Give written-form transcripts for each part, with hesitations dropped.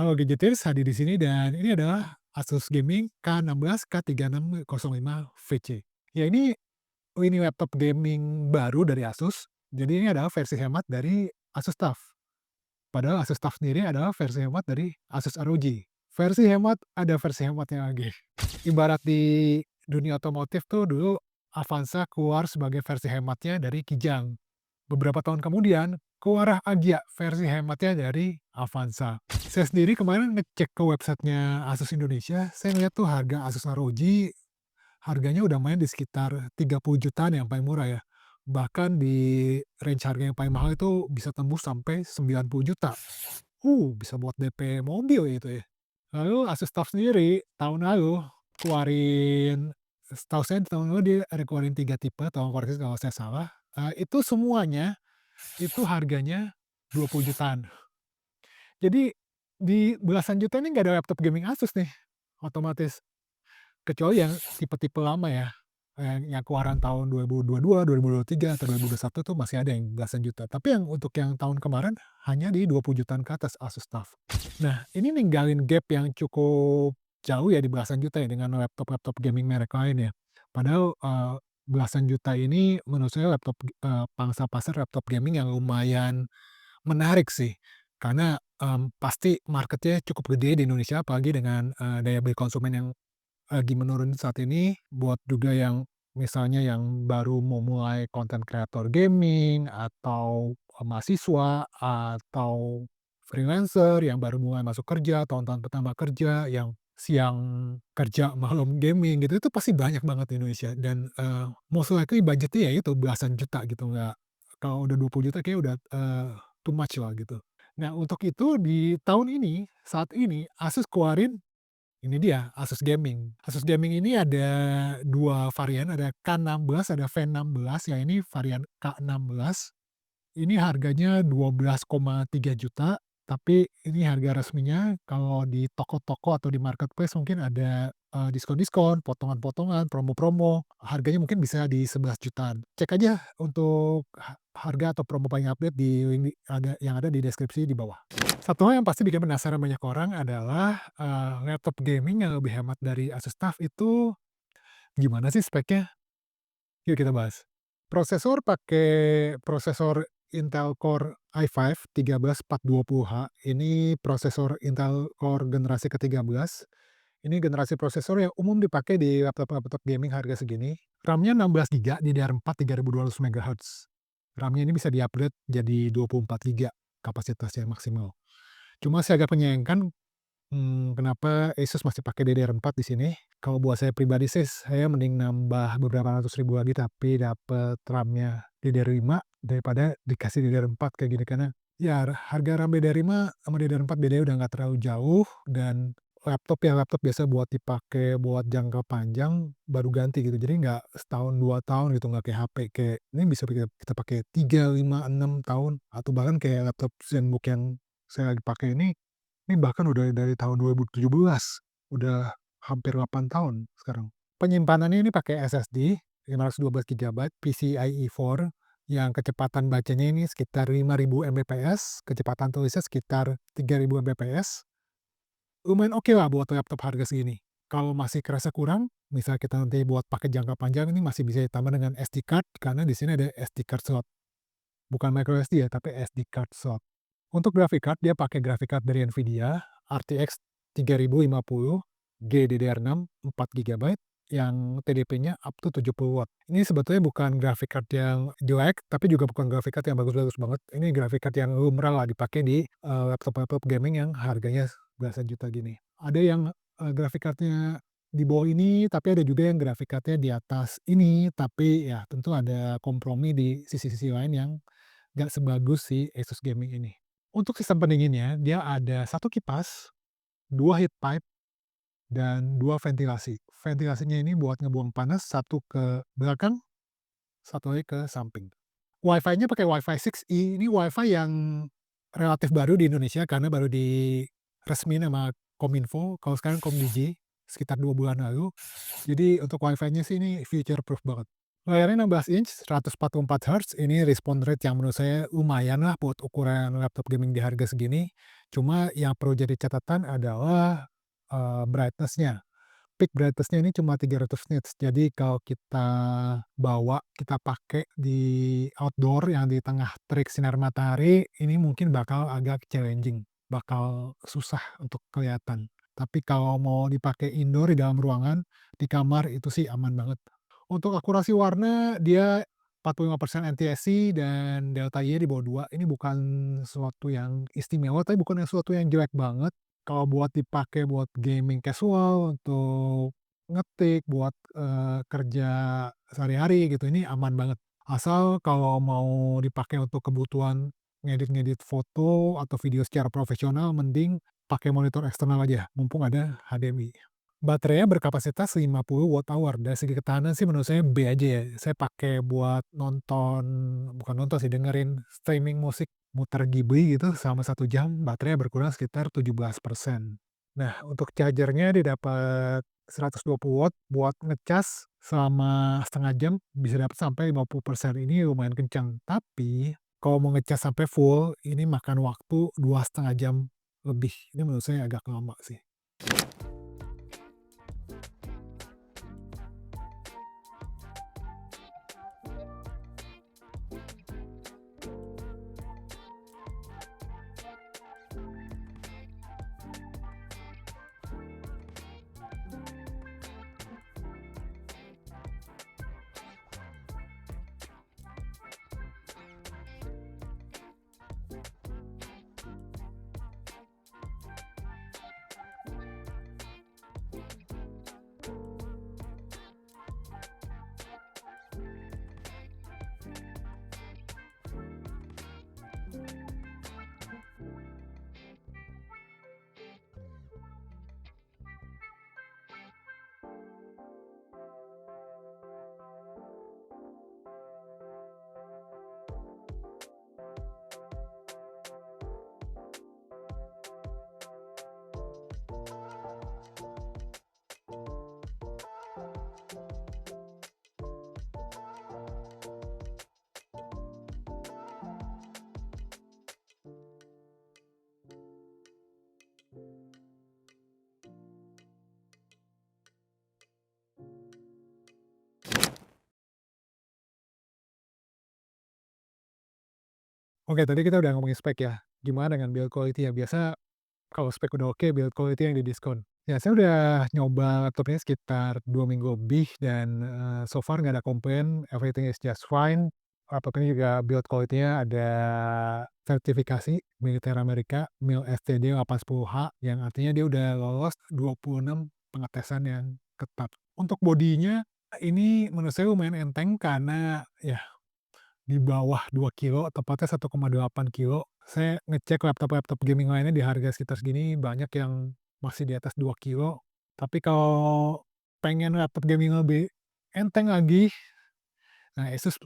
Halo Gadgeters, hadir di sini dan ini adalah Asus Gaming K16 K3605 VC. Ya ini laptop gaming baru dari Asus, jadi ini adalah versi hemat dari Asus TUF. Padahal Asus TUF sendiri adalah versi hemat dari Asus ROG. Versi hemat ada versi hematnya lagi. Ibarat di dunia otomotif tuh dulu Avanza keluar sebagai versi hematnya dari Kijang. Beberapa tahun kemudian, keluarlah Agya versi hematnya dari Avanza. Saya sendiri kemarin ngecek ke websitenya Asus Indonesia, saya ngeliat tuh harga Asus ROG, harganya udah main di sekitar 30 jutaan yang paling murah ya. Bahkan di range harga yang paling mahal itu bisa tembus sampai 90 juta. Bisa buat DP mobil ya itu ya. Lalu Asus TUF sendiri tahun lalu keluarin, setahu saya tahun lalu dia ada keluarin 3 tipe, tolong koreksi kalau saya salah, itu semuanya itu harganya 20 jutaan. Jadi di belasan juta ini nggak ada laptop gaming Asus nih, otomatis. Kecuali yang tipe-tipe lama ya, yang keluaran tahun 2022, 2023, atau 2021 tuh masih ada yang belasan juta. Tapi yang untuk yang tahun kemarin hanya di 20 jutaan ke atas Asus TUF. Nah, ini ninggalin gap yang cukup jauh ya di belasan juta ya dengan laptop-laptop gaming merek lain ya. Padahal, belasan juta ini menurut saya laptop, pangsa pasar laptop gaming yang lumayan menarik sih. Karena, pasti marketnya cukup gede di Indonesia apalagi dengan, daya beli konsumen yang lagi menurun saat ini, buat juga yang misalnya yang baru mau mulai konten kreator gaming, atau, mahasiswa, atau freelancer yang baru mulai masuk kerja, tahun-tahun pertama kerja, yang siang kerja, malam gaming gitu, itu pasti banyak banget di Indonesia dan, most likely budgetnya ya itu belasan juta gitu, nggak kalau udah 20 juta kayaknya udah, too much lah gitu. Nah untuk itu di tahun ini, saat ini Asus keluarin ini dia, Asus Gaming. Asus Gaming ini ada 2 varian, ada K16, ada V16, yang ini varian K16. Ini harganya 12,3 juta, tapi ini harga resminya kalau di toko-toko atau di marketplace mungkin ada, diskon-diskon, potongan-potongan, promo-promo, harganya mungkin bisa di 11 jutaan. Cek aja untuk harga atau promo paling update di link yang ada di deskripsi di bawah. Satu hal yang pasti bikin penasaran banyak orang adalah, laptop gaming yang lebih hemat dari Asus TUF itu gimana sih speknya? Yuk kita bahas. Prosesor pakai prosesor Intel Core i5 13420H, ini prosesor Intel Core generasi ke-13. Ini generasi prosesor yang umum dipakai di laptop-laptop gaming harga segini. RAM-nya 16 GB DDR4 3200 MHz. RAM-nya ini bisa di-upgrade jadi 24 GB kapasitasnya maksimal. Cuma saya agak menyayangkan, kenapa Asus masih pakai DDR4 di sini. Kalau buat saya pribadi sih, saya mending nambah beberapa ratus ribu lagi tapi dapet RAM-nya DDR5 daripada dikasih DDR4 kayak gini. Karena ya harga RAM DDR5 sama DDR4 bedanya udah nggak terlalu jauh dan laptop biasa buat dipakai buat jangka panjang baru ganti gitu. Jadi nggak setahun, 2 tahun gitu, nggak kayak HP. Kayak ini bisa kita kita pakai 3, 5, 6 tahun atau bahkan kayak laptop Zenbook yang saya lagi pakai ini bahkan udah dari tahun 2017, udah hampir 8 tahun sekarang. Penyimpanannya ini pakai SSD 512 GB PCIe 4 yang kecepatan bacanya ini sekitar 5.000 Mbps, kecepatan tulisnya sekitar 3.000 Mbps. Lumayan oke lah buat laptop harga segini. Kalau masih kerasa kurang, misal kita nanti buat pakai jangka panjang ini masih bisa ditambah dengan SD card karena di sini ada SD card slot. Bukan micro SD ya, tapi SD card slot. Untuk graphic card, dia pakai graphic card dari Nvidia, RTX 3050 GDDR6 4 GB yang TDP-nya up to 70 watt. Ini sebetulnya bukan graphic card yang jelek, tapi juga bukan graphic card yang bagus-bagus banget. Ini graphic card yang lumrah lah dipakai di laptop-laptop gaming yang harganya belasan juta gini. Ada yang graphic card-nya di bawah ini, tapi ada juga yang graphic card-nya di atas ini, tapi ya tentu ada kompromi di sisi-sisi lain yang nggak sebagus si Asus Gaming ini. Untuk sistem pendinginnya, dia ada satu kipas, 2 heat pipe, dan 2 ventilasi. Ventilasinya ini buat ngebuang panas, satu ke belakang, satu lagi ke samping. Wi-Fi-nya pakai Wi-Fi 6E, ini Wi-Fi yang relatif baru di Indonesia karena baru diresmiin sama Kominfo, kalau sekarang Komdigi, sekitar 2 bulan lalu. Jadi untuk Wi-Fi-nya sih ini future proof banget. Layarnya 16 inch, 144 Hz, ini respon rate yang menurut saya lumayan lah buat ukuran laptop gaming di harga segini. Cuma yang perlu jadi catatan adalah, brightness-nya. Peak brightness-nya ini cuma 300 nits. Jadi kalau kita bawa, kita pakai di outdoor yang di tengah terik sinar matahari, ini mungkin bakal agak challenging, bakal susah untuk kelihatan. Tapi kalau mau dipakai indoor di dalam ruangan, di kamar itu sih aman banget. Untuk akurasi warna dia 45% NTSC dan delta Y di bawah 2. Ini bukan sesuatu yang istimewa, tapi bukan yang sesuatu yang jelek banget. Kalau buat dipakai buat gaming casual, untuk ngetik, buat, kerja sehari-hari gitu, ini aman banget. Asal kalau mau dipakai untuk kebutuhan ngedit-ngedit foto atau video secara profesional, mending pakai monitor eksternal aja, mumpung ada HDMI. Baterainya berkapasitas 50 watt hour. Dari segi ketahanan sih menurut saya B aja ya. Saya pakai buat nonton, bukan nonton sih, dengerin streaming musik, muter Ghibli gitu selama 1 jam, baterainya berkurang sekitar 17%. Nah, untuk chargernya dia dapat 120 watt buat ngecas selama setengah jam bisa dapat sampai 50%. Ini lumayan kencang. Tapi kalau mau ngecas sampai full, ini makan waktu 2,5 jam lebih. Ini menurut saya agak lama sih. Oke, tadi kita udah ngomongin spek ya. Gimana dengan build quality ya? Biasa kalau spek udah oke, build quality yang didiskon. Ya, saya udah nyoba laptop ini sekitar 2 minggu lebih dan, so far nggak ada komplain, everything is just fine. Laptop ini juga build quality-nya ada sertifikasi militer Amerika, MIL STD 810H, yang artinya dia udah lolos 26 pengetesan yang ketat. Untuk bodinya, ini menurut saya lumayan enteng karena ya di bawah 2 kilo, tepatnya 1,8 kilo. Saya ngecek laptop-laptop gaming lainnya di harga sekitar segini, banyak yang masih di atas 2 kilo. Tapi kalau pengen laptop gaming lebih enteng lagi, nah Asus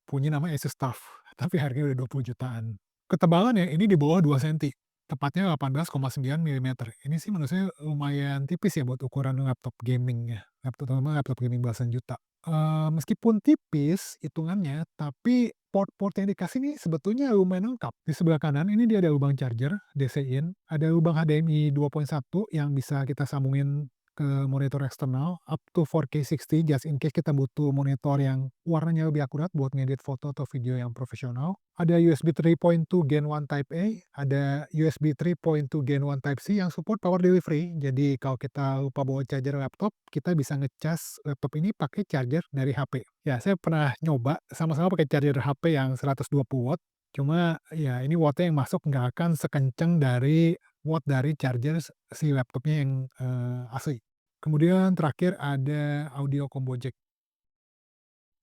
punya nama Asus TUF, tapi harganya udah 20 jutaan. Ketebalannya ini di bawah 2 senti, tepatnya 18,9 milimeter. Ini sih menurut saya lumayan tipis ya buat ukuran laptop gaming ya, terutama laptop gaming belasan juta. Meskipun tipis hitungannya, tapi port-port yang dikasih nih sebetulnya lumayan lengkap. Di sebelah kanan ini dia ada lubang charger DC in, ada lubang HDMI 2.1 yang bisa kita sambungin ke monitor eksternal, up to 4K 60 just in case kita butuh monitor yang warnanya lebih akurat buat ngedit foto atau video yang profesional. Ada USB 3.2 Gen 1 Type A, ada USB 3.2 Gen 1 Type C yang support power delivery. Jadi kalau kita lupa bawa charger laptop, kita bisa ngecas laptop ini pakai charger dari HP. Ya, saya pernah nyoba sama-sama pakai charger HP yang 120 watt. Cuma ya ini wattnya yang masuk nggak akan sekenceng dari watt dari charger si laptopnya yang, asli. Kemudian terakhir ada audio combo jack.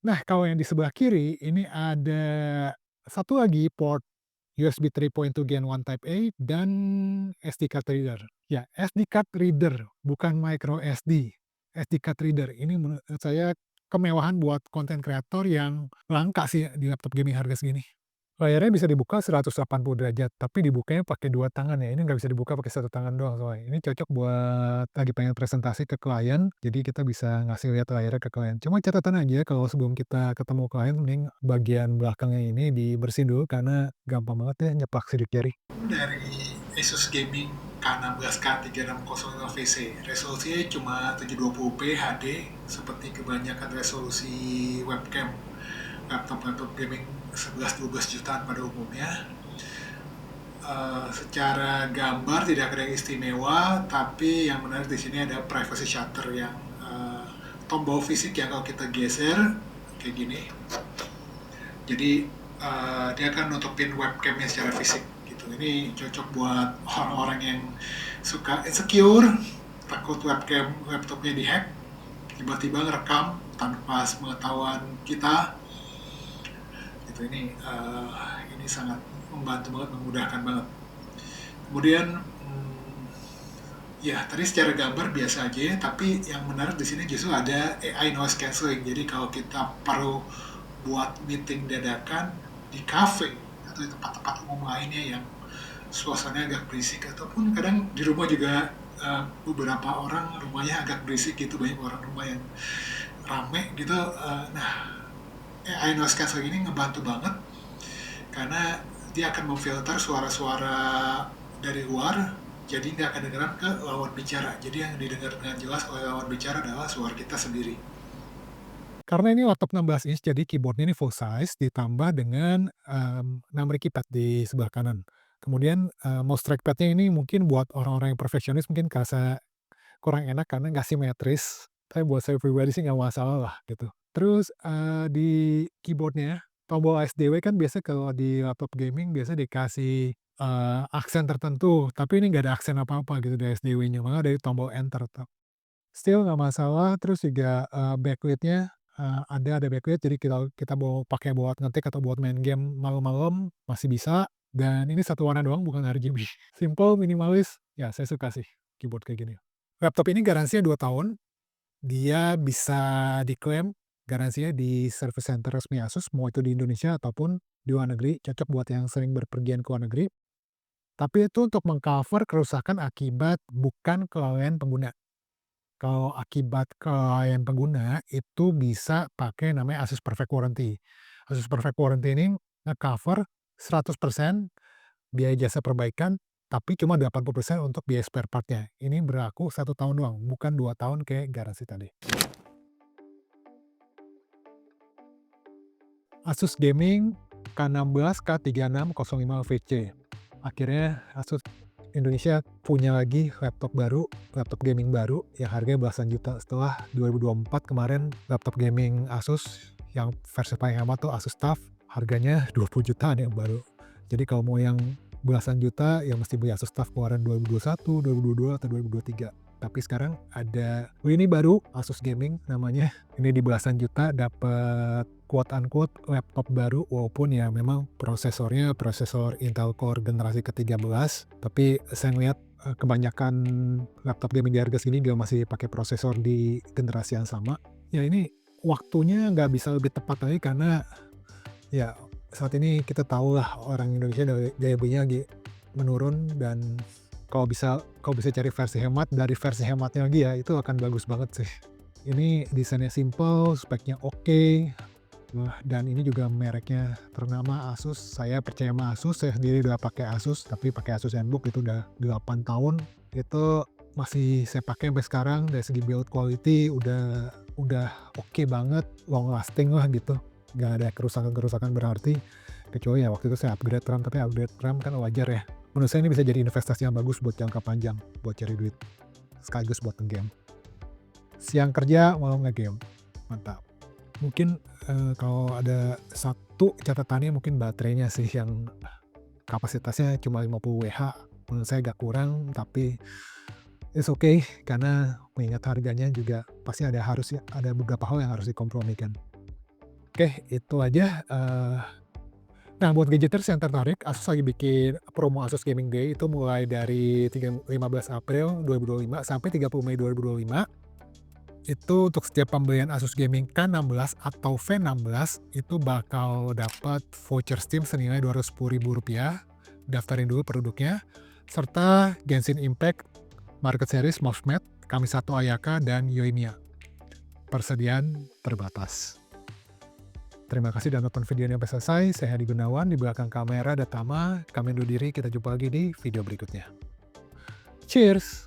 Nah, kalau yang di sebelah kiri ini ada satu lagi port USB 3.2 Gen 1 Type A dan SD card reader. Ya, SD card reader, bukan micro SD. SD card reader ini menurut saya kemewahan buat konten kreator yang langka sih di laptop gaming harga segini. Layarnya bisa dibuka 180 derajat, tapi dibukanya pakai 2 tangan ya, ini nggak bisa dibuka pakai 1 tangan doang soalnya. Ini cocok buat lagi pengen presentasi ke klien, jadi kita bisa ngasih lihat layarnya ke klien. Cuma catatan aja kalau sebelum kita ketemu klien mending bagian belakangnya ini dibersihin dulu karena gampang banget ya nyeplak sidik jari. Dari Asus Gaming K16K3605VC, resolusinya cuma 720p HD seperti kebanyakan resolusi webcam laptop gaming 11-12 jutaan pada umumnya. Secara gambar tidak ada yang istimewa, tapi yang menarik di sini ada privacy shutter yang tombol fisik yang kalau kita geser kayak gini, jadi dia akan nutupin webcamnya secara fisik gitu. Ini cocok buat orang-orang yang suka insecure, takut laptopnya dihack, tiba-tiba ngerekam tanpa pengetahuan kita gitu. Ini sangat membantu banget, memudahkan banget. Kemudian ya tadi secara gambar biasa aja, tapi yang menarik di sini justru ada AI noise cancelling. Jadi kalau kita perlu buat meeting dadakan di cafe atau di tempat-tempat umum lainnya yang suasananya agak berisik, ataupun kadang di rumah juga beberapa orang rumahnya agak berisik gitu, banyak orang rumah yang rame gitu. Nah, AI noise cancelling ini ngebantu banget karena dia akan memfilter suara-suara dari luar, jadi nggak akan dengeran ke lawan bicara. Jadi yang didengar dengan jelas oleh lawan bicara adalah suara kita sendiri. Karena ini laptop 16 inch, jadi keyboardnya ini full size ditambah dengan, number keypad di sebelah kanan. Kemudian, mouse trackpad-nya ini mungkin buat orang-orang yang perfeksionis mungkin kerasa kurang enak karena nggak simetris, tapi buat saya pribadi sih nggak masalah lah gitu. Terus, di keyboard-nya, tombol SDW kan biasa kalau di laptop gaming biasa dikasih, aksen tertentu, tapi ini nggak ada aksen apa-apa gitu di SDW-nya, malah dari tombol enter tuh. Still nggak masalah, terus juga, backlit-nya, ada backlit, jadi kita kita mau pakai buat ngetik atau buat main game malam-malam masih bisa, dan ini satu warna doang bukan RGB. Simple, minimalis, ya saya suka sih keyboard kayak gini. Laptop ini garansinya 2 tahun, dia bisa diklaim garansinya di service center resmi Asus, mau itu di Indonesia ataupun di luar negeri, cocok buat yang sering berpergian ke luar negeri. Tapi itu untuk meng-cover kerusakan akibat bukan kelalaian pengguna. Kalau akibat kelalaian pengguna, itu bisa pakai namanya Asus Perfect Warranty. Asus Perfect Warranty ini nge-cover 100% biaya jasa perbaikan, tapi cuma 80% untuk biaya spare part-nya. Ini berlaku 1 tahun doang, bukan 2 tahun kayak garansi tadi. Asus Gaming K16K3605VC. Akhirnya Asus Indonesia punya lagi laptop baru, laptop gaming baru yang harganya belasan juta. Setelah 2024 kemarin laptop gaming Asus yang versi paling hemat tuh Asus TUF, harganya 20 jutaan yang baru. Jadi kalau mau yang belasan juta ya mesti beli Asus TUF keluaran 2021, 2022 atau 2023. Tapi sekarang ada ini baru Asus Gaming namanya. Ini di belasan juta dapat quote unquote laptop baru, walaupun ya memang prosesornya prosesor Intel Core generasi ke-13, tapi saya ngelihat kebanyakan laptop gaming di harga segini juga masih pakai prosesor di generasi yang sama. Ya ini waktunya nggak bisa lebih tepat lagi karena ya saat ini kita tahu lah orang Indonesia daya belinya lagi menurun, dan kalau bisa cari versi hemat dari versi hematnya lagi ya itu akan bagus banget sih. Ini desainnya simple, speknya oke. Wah, dan ini juga mereknya ternama Asus. Saya percaya sama Asus, saya sendiri udah pakai Asus, tapi pakai Asus ZenBook itu udah 8 tahun. Itu masih saya pakai sampai sekarang, dari segi build quality udah oke banget, long lasting lah gitu. Nggak ada kerusakan-kerusakan berarti, kecuali ya waktu itu saya upgrade RAM, tapi upgrade RAM kan wajar ya. Menurut saya ini bisa jadi investasi yang bagus buat jangka panjang, buat cari duit, sekaligus buat nge-game. Siang kerja, malam nge-game, mantap. Mungkin kalau ada satu catatannya mungkin baterainya sih yang kapasitasnya cuma 50 Wh, menurut saya agak kurang, tapi it's okay karena mengingat harganya juga pasti ada beberapa hal yang harus dikompromikan. Oke, itu aja. Nah, buat gadgeters yang tertarik, Asus lagi bikin promo Asus Gaming Day itu mulai dari 15 April 2025 sampai 30 Mei 2025. Itu untuk setiap pembelian Asus Gaming K16 atau V16 itu bakal dapat voucher Steam senilai Rp210.000, daftarin dulu produknya, serta Genshin Impact, Market Series, Mouse Mat, Kamisato Ayaka, dan Yoimiya. Persediaan terbatas. Terima kasih sudah nonton videonya sampai selesai. Saya Hadi Gunawan, di belakang kamera ada Tama. Kami undur diri, kita jumpa lagi di video berikutnya. Cheers!